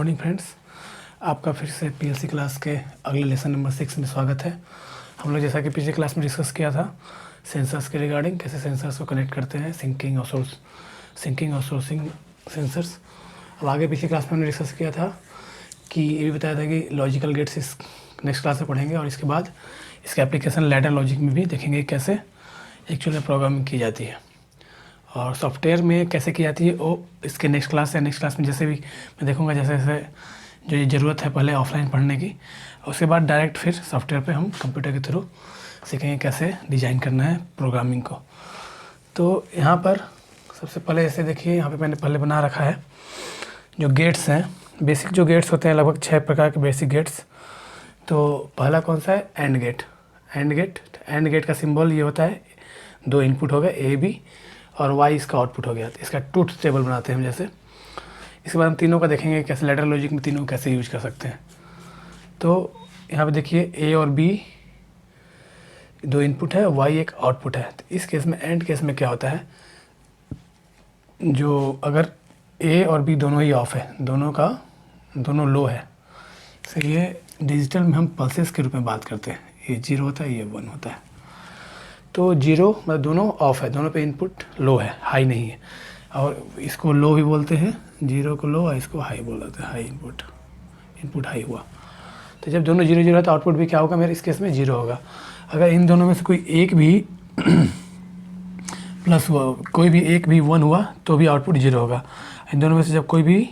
Morning friends, आपका फिर से पीएलसी क्लास के अगले लेसन नंबर 6 में स्वागत है। हम लोग जैसा कि पिछले क्लास में डिस्कस किया था सेंसर्स के रिगार्डिंग, कैसे सेंसर्स को कनेक्ट करते हैं, सिंकिंग और सोर्सिंग सेंसर्स। अब आगे पिछली क्लास में हमने डिस्कस किया था कि ये भी बताया था कि लॉजिकल गेट्स इस नेक्स्ट क्लास में पढ़ेंगे और इसके बाद इसके एप्लीकेशन लैडर लॉजिक में भी देखेंगे कैसे एक्चुअल में प्रोग्रामिंग की जाती है और सॉफ्टवेयर में कैसे की जाती है। वो इसके नेक्स्ट क्लास में जैसे भी मैं देखूंगा जैसे जैसे जो ये ज़रूरत है पहले ऑफलाइन पढ़ने की, उसके बाद डायरेक्ट फिर सॉफ्टवेयर पे हम कंप्यूटर के थ्रू सीखेंगे कैसे डिज़ाइन करना है प्रोग्रामिंग को। तो यहाँ पर सबसे पहले जैसे देखिए यहाँ पे मैंने पहले बना रखा है जो गेट्स हैं, बेसिक जो गेट्स होते हैं लगभग 6 प्रकार के बेसिक गेट्स। तो पहला कौन सा है? AND gate. एंड गेट का सिंबल ये होता है, 2 इनपुट हो गए ए बी और y इसका आउटपुट हो गया। तो इसका ट्रूथ टेबल बनाते हैं हम जैसे। इसके बाद हम तीनों का देखेंगे कैसे लैडर लॉजिक में तीनों कैसे यूज कर सकते हैं। तो यहाँ पे देखिए ए और बी 2 इनपुट है, y एक आउटपुट है। तो इस केस में एंड केस में क्या होता है, जो अगर ए और बी दोनों ही ऑफ है, दोनों लो है, तो ये डिजिटल में हम पल्सेस के रूप में बात करते हैं। ये 0 होता है, ये 1 होता है। तो 0 मतलब दोनों ऑफ है, दोनों पे इनपुट लो है, हाई नहीं है। और इसको लो भी बोलते हैं, 0 को लो और इसको हाई बोलते हैं, हाई इनपुट हाई हुआ। तो जब दोनों 0 0 है तो आउटपुट भी क्या होगा मेरे इस केस में 0 होगा। अगर इन दोनों में से कोई एक भी प्लस हुआ, कोई भी एक भी 1 हुआ तो भी आउटपुट 0 होगा। इन दोनों में से जब कोई भी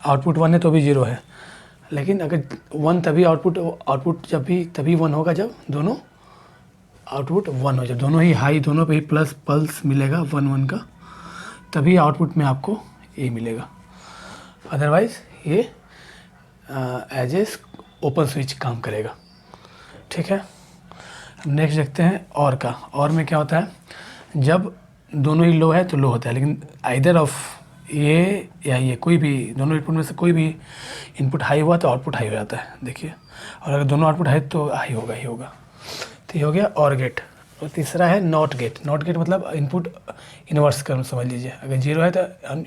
आउटपुट 1 है तो भी 0 है। लेकिन अगर 1 तभी आउटपुट जब भी तभी 1 होगा जब दोनों आउटपुट 1 हो, जब दोनों ही हाई, दोनों पे ही प्लस पल्स मिलेगा 1 1 का, तभी आउटपुट में आपको ए मिलेगा। अदरवाइज ये एज ए ओपन स्विच काम करेगा। ठीक है, नेक्स्ट देखते हैं और का। और में क्या होता है, जब दोनों ही लो है तो लो होता है, लेकिन आइदर ऑफ ये या ये कोई भी दोनों इनपुट में से कोई भी इनपुट हाई हुआ तो आउटपुट हाई हो जाता है, देखिए। और अगर दोनों आउटपुट हाई तो हाई होगा ही होगा। तो ये हो गया और गेट। और तीसरा है नॉट गेट। नॉट गेट मतलब इनपुट इन्वर्स कर समझ लीजिए। अगर 0 है तो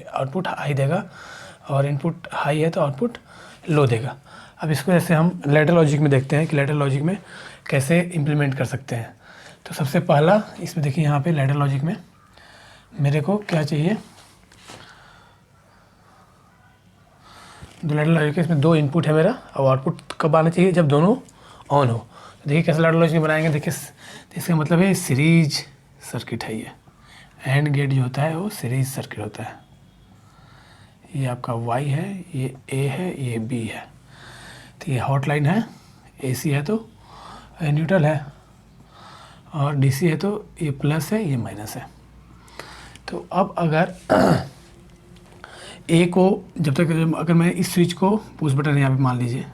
आउटपुट हाई देगा और इनपुट हाई है तो आउटपुट लो देगा। अब इसको जैसे हम लैडर लॉजिक में देखते हैं कि लैडर लॉजिक में कैसे इम्प्लीमेंट कर सकते हैं। तो सबसे पहला इसमें देखिए, यहाँ पे लैडर लॉजिक में मेरे को क्या चाहिए, लैडर लॉजिक इसमें 2 इनपुट है मेरा और आउटपुट कब आना चाहिए, जब दोनों ऑन हो। देखिए कैसे लैडर लॉजिक बनाएंगे, देखिए इसका मतलब है सीरीज सर्किट है। ये एंड गेट जो होता है वो सीरीज सर्किट होता है। ये आपका Y है, ये A है, ये B है। तो ये हॉट लाइन है, AC है तो न्यूट्रल है, और DC है तो ये प्लस है, ये माइनस है। तो अब अगर A को जब तक, अगर मैं इस स्विच को पुश बटन यहाँ पे मान लीजिए,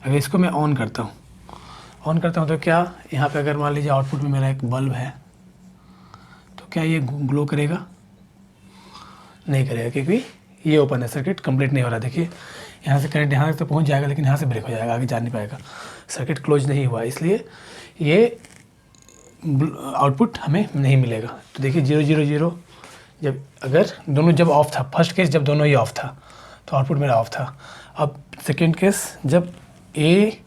अगर इसको मैं ऑन करता हूँ तो क्या यहाँ पे अगर मान लीजिए आउटपुट में मेरा एक बल्ब है तो क्या ये ग्लो करेगा? नहीं करेगा, क्योंकि ये ओपन है, सर्किट कंप्लीट नहीं हो रहा। देखिए यहाँ से करंट यहाँ तक तो पहुँच जाएगा, लेकिन यहाँ से ब्रेक हो जाएगा, आगे जा नहीं पाएगा, सर्किट क्लोज नहीं हुआ, इसलिए ये आउटपुट हमें नहीं मिलेगा। तो देखिए 0 0 0 जब अगर दोनों जब ऑफ था, फर्स्ट केस जब दोनों ही ऑफ था तो आउटपुट मेरा ऑफ था। अब सेकेंड केस जब ए,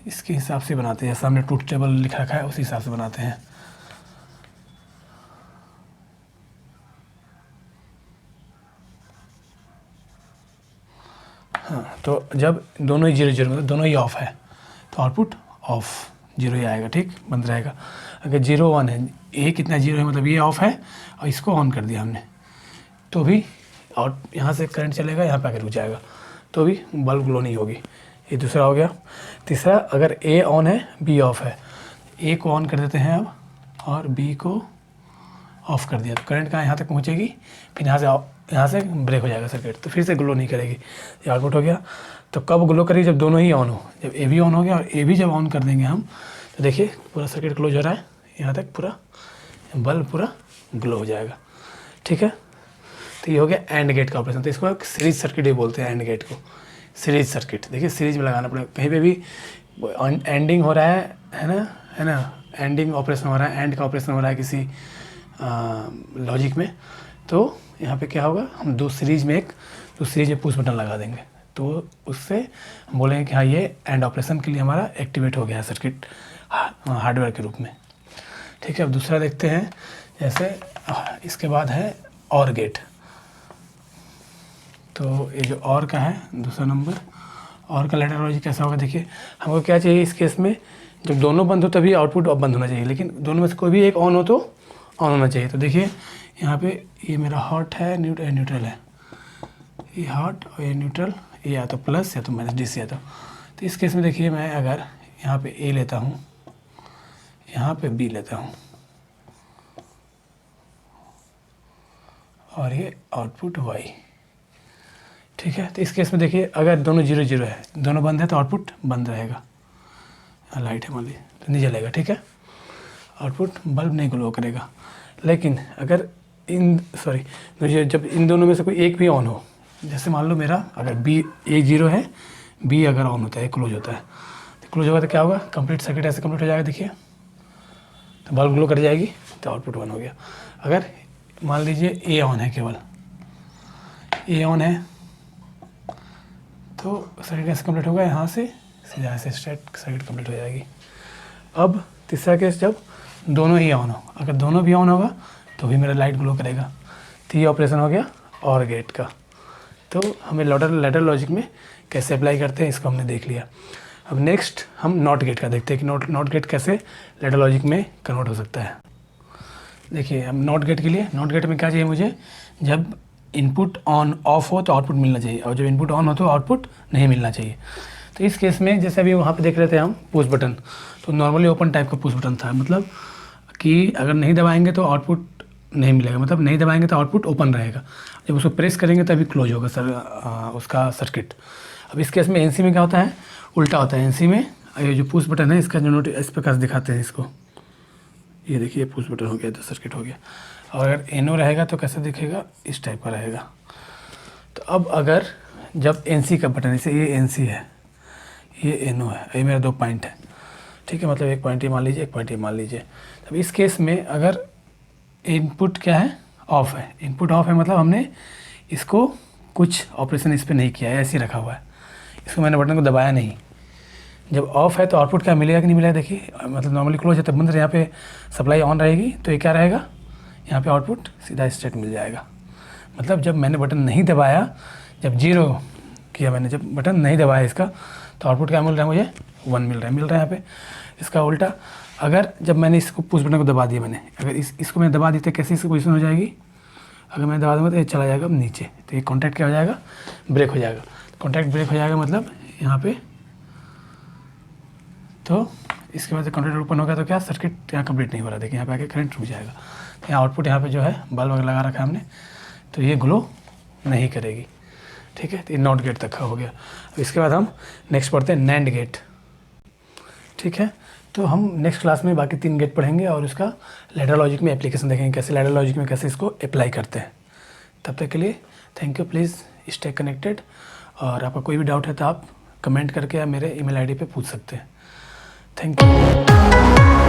इसके हिसाब से बनाते हैं, सामने ट्रूथ टेबल लिखा रखा है उसी हिसाब से बनाते हैं। हाँ, तो जब दोनों ही 0 0 मतलब दोनों ही ऑफ है तो आउटपुट ऑफ 0 ही आएगा, ठीक, बंद रहेगा। अगर 0 1 है, ए कितना 0 है मतलब ये ऑफ है और इसको ऑन कर दिया हमने, तो भी आउट यहाँ से करंट चलेगा, यहाँ पे आकर रुक जाएगा, तो भी बल्ब ग्लो नहीं होगी। ये दूसरा हो गया। तीसरा, अगर ए ऑन है बी ऑफ है, ए को ऑन कर देते हैं अब और बी को ऑफ कर दिया, तो करंट कहाँ यहाँ तक पहुँचेगी, फिर यहाँ से ब्रेक हो जाएगा सर्किट, तो फिर से ग्लो नहीं करेगी। ये आउटपुट हो गया। तो कब ग्लो करेगी, जब दोनों ही ऑन हो, जब ए भी ऑन हो गया और ए भी जब ऑन कर देंगे हम, तो देखिए पूरा सर्किट क्लोज हो रहा है, यहाँ तक पूरा बल्ब पूरा ग्लो हो जाएगा। ठीक है, तो ये हो गया एंड गेट का ऑपरेशन। तो इसको सीरीज सर्किट ही बोलते हैं, एंड गेट को सीरीज सर्किट। देखिए सीरीज में लगाना पड़ेगा, कहीं पे भी एंडिंग हो रहा है ना, एंडिंग ऑपरेशन हो रहा है, एंड का ऑपरेशन हो रहा है किसी लॉजिक में, तो यहाँ पे क्या होगा, हम 2 सीरीज में एक तो सीरीज पुश बटन लगा देंगे, तो उससे हम बोलेंगे कि हाँ ये एंड ऑपरेशन के लिए हमारा एक्टिवेट हो गया है सर्किट हार्डवेयर के रूप में। ठीक है, अब दूसरा देखते हैं। जैसे इसके बाद है और गेट। तो ये जो और का है दूसरा नंबर, और का लेटर लॉजिक कैसा होगा, देखिए हमको क्या चाहिए इस केस में, जब दोनों बंद हो तभी आउटपुट बंद होना चाहिए, लेकिन दोनों में से कोई भी एक ऑन हो तो ऑन होना चाहिए। तो देखिए यहाँ पे ये मेरा हॉट है, न्यूट्रल है, ये हॉट और ये न्यूट्रल, ये या तो प्लस या तो माइनस DC या तो इस केस में देखिए मैं अगर यहाँ पे A लेता हूँ, यहाँ पे B लेता हूँ और ये आउटपुट Y। ठीक है, तो इस केस में देखिए अगर दोनों 0 0 है, दोनों बंद है तो आउटपुट बंद रहेगा। लाइट है मान लीजिए तो नहीं जलेगा। ठीक है, आउटपुट बल्ब नहीं ग्लो करेगा। लेकिन अगर जब इन दोनों में से कोई एक भी ऑन हो, जैसे मान लो मेरा अगर A 0 है, B अगर ऑन होता है, क्लोज होता है, तो क्लोज होगा तो क्या होगा, कंप्लीट सर्किट ऐसे कंप्लीट हो जाएगा। देखिए तो बल्ब ग्लो कर जाएगी तो आउटपुट 1 हो गया। अगर मान लीजिए A ऑन है, केवल A ऑन है, तो सर्किट कैसे कंप्लीट होगा, यहाँ से सीधा ऐसे स्ट्रेट सर्किट कंप्लीट हो जाएगी। अब तीसरा केस जब दोनों ही ऑन हो, अगर दोनों भी ऑन होगा तो भी मेरा लाइट ग्लो करेगा। तो ये ऑपरेशन हो गया और गेट का। तो हमें लैडर लॉजिक में कैसे अप्लाई करते हैं इसको हमने देख लिया। अब नेक्स्ट हम नॉट गेट का देखते हैं कि नॉट गेट कैसे लैडर लॉजिक में कन्वर्ट हो सकता है। देखिए हम नॉट गेट के लिए, नॉट गेट में क्या चाहिए मुझे, जब इनपुट ऑन ऑफ हो तो आउटपुट मिलना चाहिए, और जब इनपुट ऑन हो तो आउटपुट नहीं मिलना चाहिए। तो इस केस में जैसे अभी वहाँ पे देख रहे थे हम पुश बटन, तो नॉर्मली ओपन टाइप का पुश बटन था, मतलब कि अगर नहीं दबाएंगे तो आउटपुट नहीं मिलेगा, मतलब नहीं दबाएंगे तो आउटपुट ओपन रहेगा, जब उसको प्रेस करेंगे तभी क्लोज होगा उसका सर्किट। अब इस केस में एनसी में क्या होता है, उल्टा होता है। एनसी में ये जो पुश बटन है इसका जो इस प्रकार दिखाते हैं इसको, ये देखिए पुश बटन हो गया तो सर्किट हो गया। और अगर एनो रहेगा तो कैसे दिखेगा, इस टाइप का रहेगा। तो अब अगर जब एनसी का बटन, जैसे ये एनसी है, ये एनो है, ये मेरा 2 पॉइंट है। ठीक है, मतलब 1 पॉइंट ये मान लीजिए, 1 पॉइंट ये मान लीजिए। तब इस केस में अगर इनपुट क्या है, ऑफ है, इनपुट ऑफ है, मतलब हमने इसको कुछ ऑपरेशन इस पर नहीं किया है, ऐसे ही रखा हुआ है, इसको मैंने बटन को दबाया नहीं। जब ऑफ है तो आउटपुट क्या मिलेगा कि नहीं मिलेगा, देखिए मतलब नॉर्मली क्लोज है तब बंद, यहाँ पे सप्लाई ऑन रहेगी तो ये क्या रहेगा, यहाँ पे आउटपुट सीधा स्ट्रेट मिल जाएगा। मतलब जब मैंने बटन नहीं दबाया, जब 0 किया मैंने, जब बटन नहीं दबाया इसका, तो आउटपुट क्या मिल रहा है मुझे, 1 मिल रहा है यहाँ पे। इसका उल्टा अगर जब मैंने इसको पुश बटन को दबा दिया मैंने, अगर इसको मैंने दबा दी तो कैसे इसकी पोजीशन हो जाएगी, अगर मैं दबा दूँगा तो ये चला जाएगा अब नीचे, तो ये कॉन्टैक्ट क्या हो जाएगा, ब्रेक हो जाएगा। कॉन्टैक्ट ब्रेक हो जाएगा मतलब यहाँ पे, तो इसके बाद कॉन्टैक्ट ओपन होगा तो क्या सर्किट यहाँ कंप्लीट नहीं हो रहा, देखिए यहाँ पे आके करंट रुक जाएगा। यहाँ आउटपुट यहाँ पे जो है बल्ब वगैरह लगा रखा है हमने, तो ये ग्लो नहीं करेगी। ठीक है, तो ये नॉट गेट तक का हो गया। अब इसके बाद हम नेक्स्ट पढ़ते हैं नैंड गेट। ठीक है, तो हम नेक्स्ट क्लास में बाकी 3 गेट पढ़ेंगे और उसका लैडर लॉजिक में एप्लीकेशन देखेंगे, कैसे लैडर लॉजिक में कैसे इसको अप्लाई करते हैं। तब तक के लिए thank you, please stay connected. और आपका कोई भी डाउट है तो आप कमेंट करके या मेरे email ID पे पूछ सकते हैं। Thank you.